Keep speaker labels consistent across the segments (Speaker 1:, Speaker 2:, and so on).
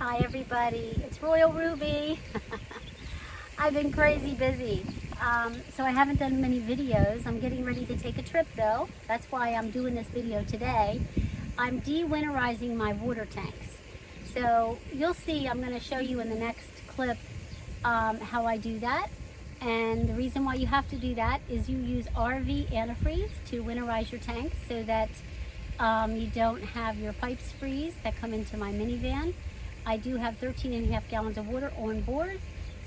Speaker 1: Hi everybody, it's Royal Ruby. I've been crazy busy, so I haven't done many videos. I'm getting ready to take a trip though. That's why I'm doing this video today. I'm de-winterizing my water tanks. So you'll see, I'm going to show you in the next clip how I do that. And the reason why you have to do that is you use RV antifreeze to winterize your tanks so that you don't have your pipes freeze that come into my minivan. I do have 13.5 gallons of water on board,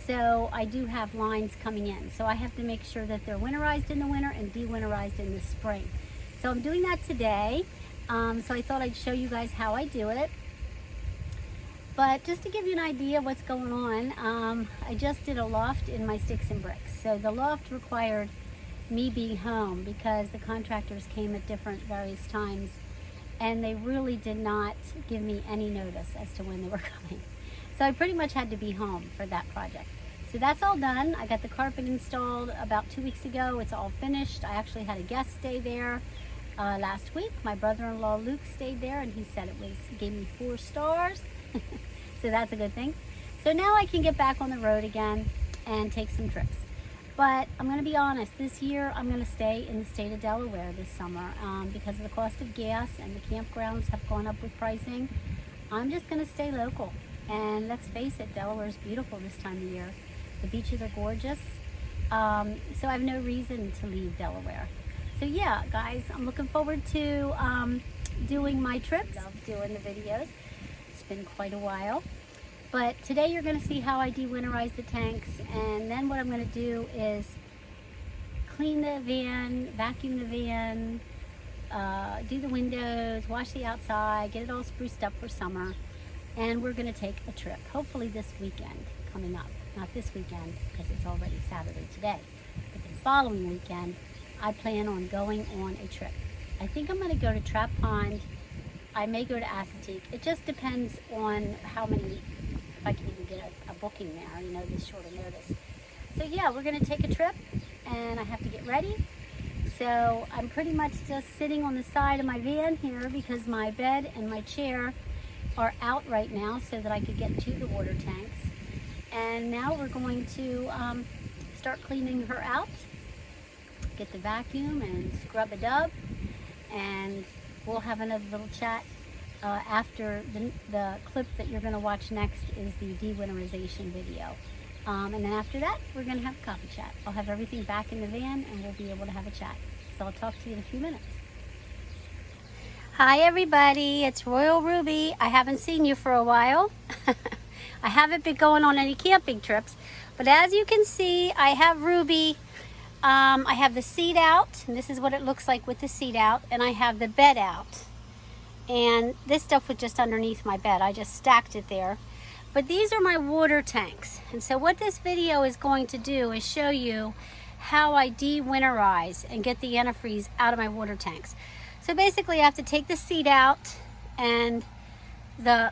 Speaker 1: so I do have lines coming in. So I have to make sure that they're winterized in the winter and de-winterized in the spring. So I'm doing that today. So I thought I'd show you guys how I do it. But just to give you an idea of what's going on, I just did a loft in my sticks and bricks. So the loft required me being home because the contractors came at various times, and they really did not give me any notice as to when they were coming. So I pretty much had to be home for that project. So that's all done. I got the carpet installed about 2 weeks ago. It's all finished. I actually had a guest stay there last week. My brother-in-law Luke stayed there, and he said gave me 4 stars. So that's a good thing. So now I can get back on the road again and take some trips. But I'm going to be honest, this year I'm going to stay in the state of Delaware this summer because of the cost of gas, and the campgrounds have gone up with pricing. I'm just going to stay local. And let's face it, Delaware is beautiful this time of year. The beaches are gorgeous. So I have no reason to leave Delaware. So yeah, guys, I'm looking forward to doing my trips. Love doing the videos. It's been quite a while. But today you're going to see how I de-winterize the tanks, and then what I'm going to do is clean the van, vacuum the van, do the windows, wash the outside, get it all spruced up for summer, and we're going to take a trip, hopefully this weekend coming up. Not this weekend because it's already Saturday today, but the following weekend I plan on going on a trip. I think I'm going to go to Trap Pond. I may go to Assateague. It just depends on how many, if I can even get a booking there, you know, this short of notice. So yeah, we're going to take a trip, and I have to get ready. So I'm pretty much just sitting on the side of my van here because my bed and my chair are out right now so that I could get to the water tanks. And now we're going to start cleaning her out, get the vacuum and scrub a dub, and we'll have another little chat after the clip that you're going to watch next is the de-winterization video. And then after that, we're going to have a coffee chat. I'll have everything back in the van, and we'll be able to have a chat. So I'll talk to you in a few minutes. Hi everybody, it's Royal Ruby. I haven't seen you for a while. I haven't been going on any camping trips, but as you can see, I have Ruby. I have the seat out, and this is what it looks like with the seat out, and I have the bed out. And this stuff was just underneath my bed. I just stacked it there. But these are my water tanks. And so what this video is going to do is show you how I de-winterize and get the antifreeze out of my water tanks. So basically I have to take the seat out and the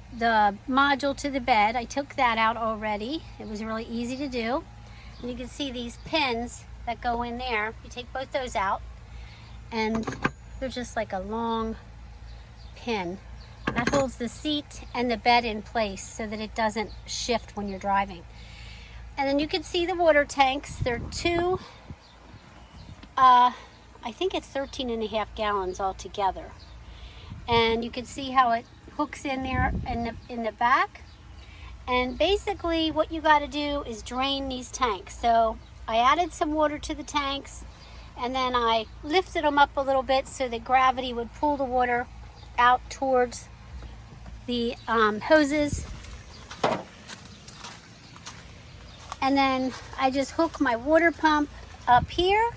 Speaker 1: module to the bed. I took that out already. It was really easy to do. And you can see these pins that go in there. You take both those out, and they're just like a long pin that holds the seat and the bed in place so that it doesn't shift when you're driving. And then you can see the water tanks. They're two, I think it's 13.5 gallons altogether. And you can see how it hooks in there in the back. And basically what you got to do is drain these tanks. So I added some water to the tanks, and then I lifted them up a little bit so that gravity would pull the water out towards the hoses. And then I just hook my water pump up here,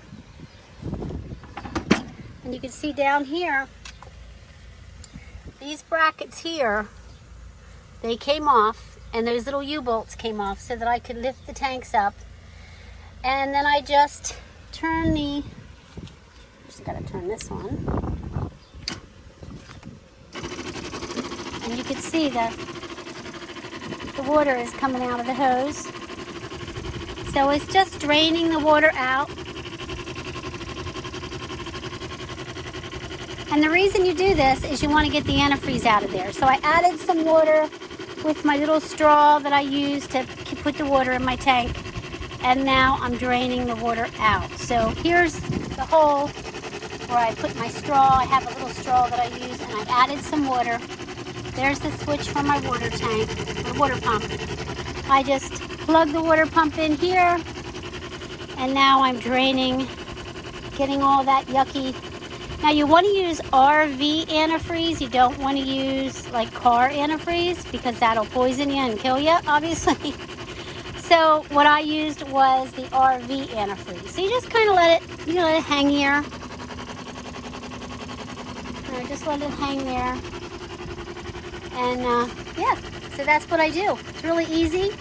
Speaker 1: and you can see down here, these brackets here, they came off, and those little U-bolts came off so that I could lift the tanks up. And then I just turn just gotta turn this on. And you can see that the water is coming out of the hose. So it's just draining the water out. And the reason you do this is you want to get the antifreeze out of there. So I added some water with my little straw that I use to put the water in my tank. And now I'm draining the water out. So here's the hole where I put my straw. I have a little straw that I use, and I added some water. There's the switch for my water tank, the water pump. I just plug the water pump in here, and now I'm draining, getting all that yucky. Now you want to use RV antifreeze. You don't want to use like car antifreeze because that'll poison you and kill you, obviously. So what I used was the RV antifreeze. So you just kind of let it hang here. Just let it hang there. And yeah, so that's what I do. It's really easy.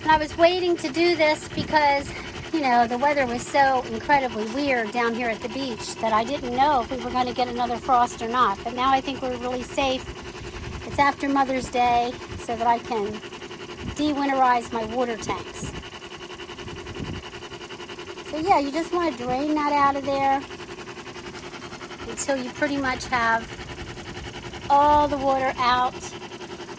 Speaker 1: And I was waiting to do this because, you know, the weather was so incredibly weird down here at the beach that I didn't know if we were going to get another frost or not. But now I think we're really safe. It's after Mother's Day so that I can de-winterize my water tanks. So yeah, you just want to drain that out of there until you pretty much have all the water out.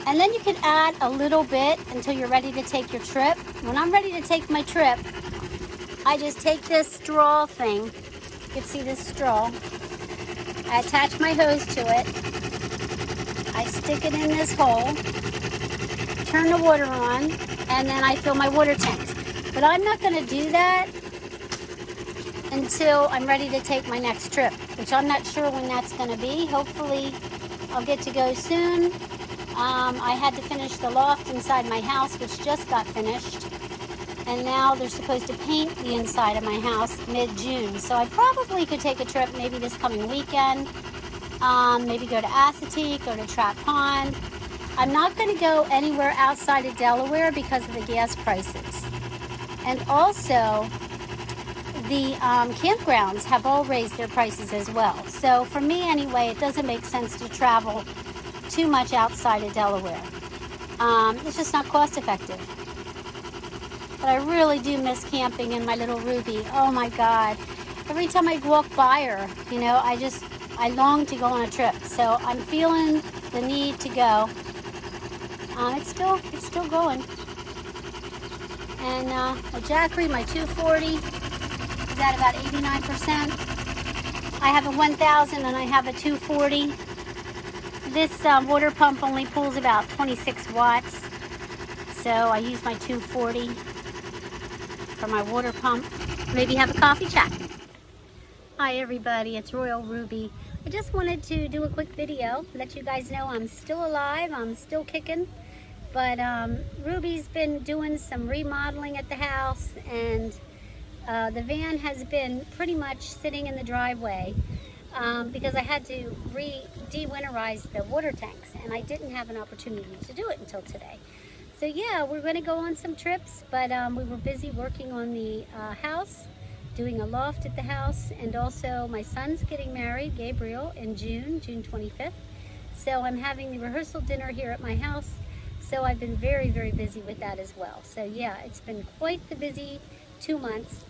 Speaker 1: And then you can add a little bit until you're ready to take your trip. When I'm ready to take my trip, I just take this straw thing. You can see this straw. I attach my hose to it. I stick it in this hole, turn the water on, and then I fill my water tanks. But I'm not going to do that until I'm ready to take my next trip, which I'm not sure when that's going to be. Hopefully I'll get to go soon. I had to finish the loft inside my house, which just got finished. And now they're supposed to paint the inside of my house mid-June. So I probably could take a trip maybe this coming weekend. Maybe go to Assateague, go to Trap Pond. I'm not going to go anywhere outside of Delaware because of the gas prices. And also, the campgrounds have all raised their prices as well. So for me anyway, it doesn't make sense to travel too much outside of Delaware. It's just not cost effective. But I really do miss camping in my little Ruby. Oh my God. Every time I walk by her, you know, I long to go on a trip. So I'm feeling the need to go. It's still going. And my Jackery, my 240, is at about 89%. I have a 1000 and I have a 240. This water pump only pulls about 26 watts. So I use my 240 for my water pump. Maybe have a coffee chat. Hi everybody, it's Royal Ruby. I just wanted to do a quick video, let you guys know I'm still alive, I'm still kicking. But Ruby's been doing some remodeling at the house, and the van has been pretty much sitting in the driveway because I had to de-winterize the water tanks, and I didn't have an opportunity to do it until today. So yeah, we're going to go on some trips, but we were busy working on the house, doing a loft at the house, and also my son's getting married, Gabriel, in June 25th. So I'm having the rehearsal dinner here at my house. So I've been very, very busy with that as well. So yeah, it's been quite the busy 2 months.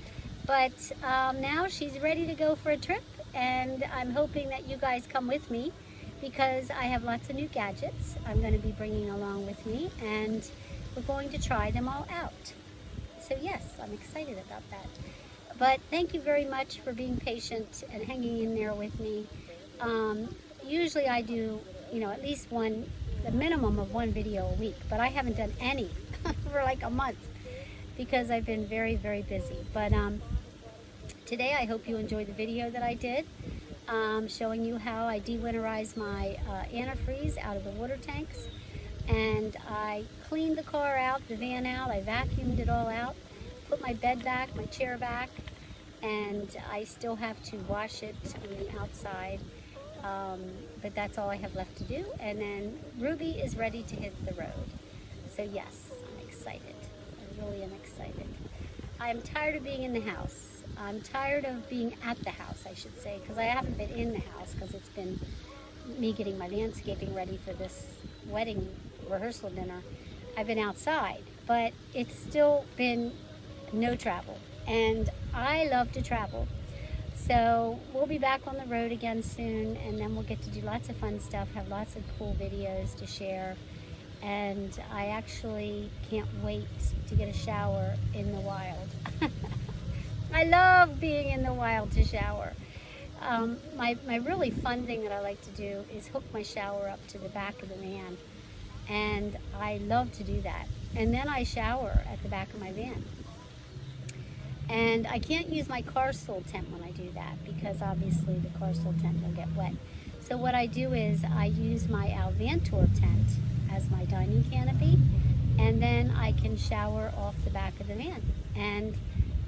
Speaker 1: But now she's ready to go for a trip, and I'm hoping that you guys come with me because I have lots of new gadgets I'm going to be bringing along with me, and we're going to try them all out. So yes, I'm excited about that. But thank you very much for being patient and hanging in there with me. Usually I do, you know, at least the minimum of one video a week, but I haven't done any for like a month because I've been very, very busy. But today I hope you enjoyed the video that I did, showing you how I de-winterize my antifreeze out of the water tanks. And I cleaned the car out, the van out, I vacuumed it all out, put my bed back, my chair back, and I still have to wash it on the outside. But that's all I have left to do. And then Ruby is ready to hit the road. So yes, I'm excited. I really am excited. I'm tired of being in the house. I'm tired of being at the house, I should say, because I haven't been in the house because it's been me getting my landscaping ready for this wedding rehearsal dinner. I've been outside, but it's still been no travel. And I love to travel. So we'll be back on the road again soon, and then we'll get to do lots of fun stuff, have lots of cool videos to share, and I actually can't wait to get a shower in the wild. I love being in the wild to shower. My really fun thing that I like to do is hook my shower up to the back of the van, and I love to do that. And then I shower at the back of my van. And I can't use my car stool tent when I do that because obviously the car stool tent will get wet. So what I do is I use my Alvantor tent as my dining canopy, and then I can shower off the back of the van. And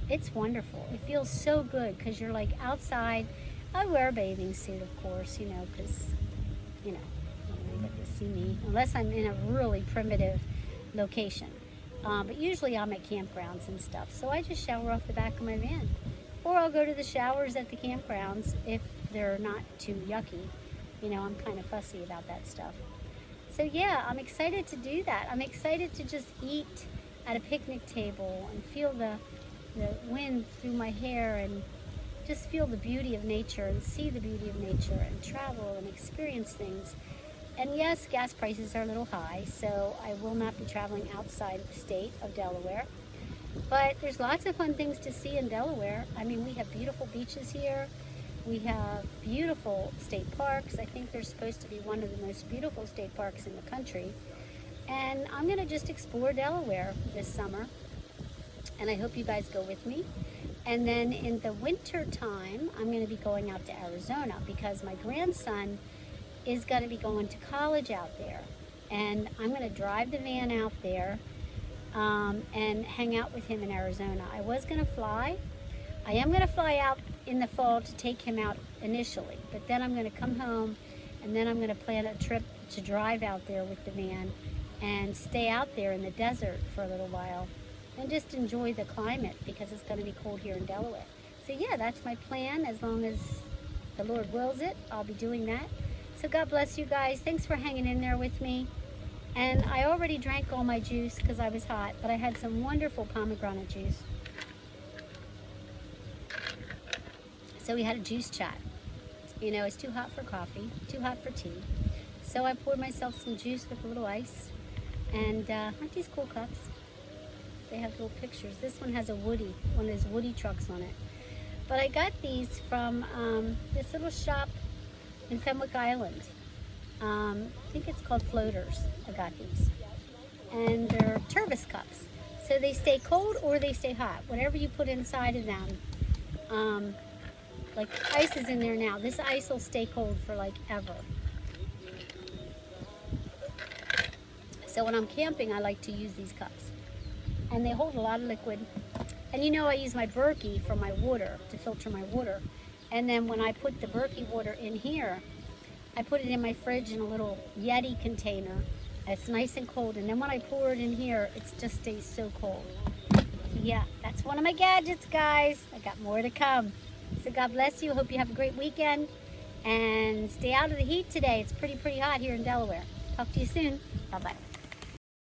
Speaker 1: it's wonderful. It feels so good because you're like outside. I wear a bathing suit, of course, you know, because, you know, you don't get to see me unless I'm in a really primitive location. But usually I'm at campgrounds and stuff, so I just shower off the back of my van. Or I'll go to the showers at the campgrounds if they're not too yucky. You know, I'm kind of fussy about that stuff. So yeah, I'm excited to do that. I'm excited to just eat at a picnic table and feel the wind through my hair and just feel the beauty of nature and see the beauty of nature and travel and experience things. And yes, gas prices are a little high, so I will not be traveling outside of the state of Delaware. But there's lots of fun things to see in Delaware. I mean, we have beautiful beaches here. We have beautiful state parks. I think there's supposed to be one of the most beautiful state parks in the country. And I'm going to just explore Delaware this summer. And I hope you guys go with me. And then in the winter time, I'm going to be going out to Arizona because my grandson is going to be going to college out there, and I'm going to drive the van out there and hang out with him in Arizona. I was going to fly. I am going to fly out in the fall to take him out initially, but then I'm going to come home, and then I'm going to plan a trip to drive out there with the van and stay out there in the desert for a little while and just enjoy the climate because it's going to be cold here in Delaware. So yeah, that's my plan. As long as the Lord wills it, I'll be doing that. So God bless you guys. Thanks for hanging in there with me. And I already drank all my juice because I was hot, but I had some wonderful pomegranate juice. So we had a juice chat. You know, it's too hot for coffee, too hot for tea. So I poured myself some juice with a little ice. And aren't these cool cups? They have little pictures. This one has a Woody, one of those Woody trucks on it. But I got these from this little shop in Fenwick Island. I think it's called Floaters. I got these. And they're turbis cups. So they stay cold or they stay hot. Whatever you put inside of them. Like ice is in there now. This ice will stay cold for like ever. So when I'm camping, I like to use these cups. And they hold a lot of liquid. And you know I use my Berkey for my water, to filter my water. And then when I put the Berkey water in here, I put it in my fridge in a little Yeti container. It's nice and cold. And then when I pour it in here, it just stays so cold. So yeah, that's one of my gadgets, guys. I got more to come. So God bless you. Hope you have a great weekend. And stay out of the heat today. It's pretty hot here in Delaware. Talk to you soon. Bye-bye.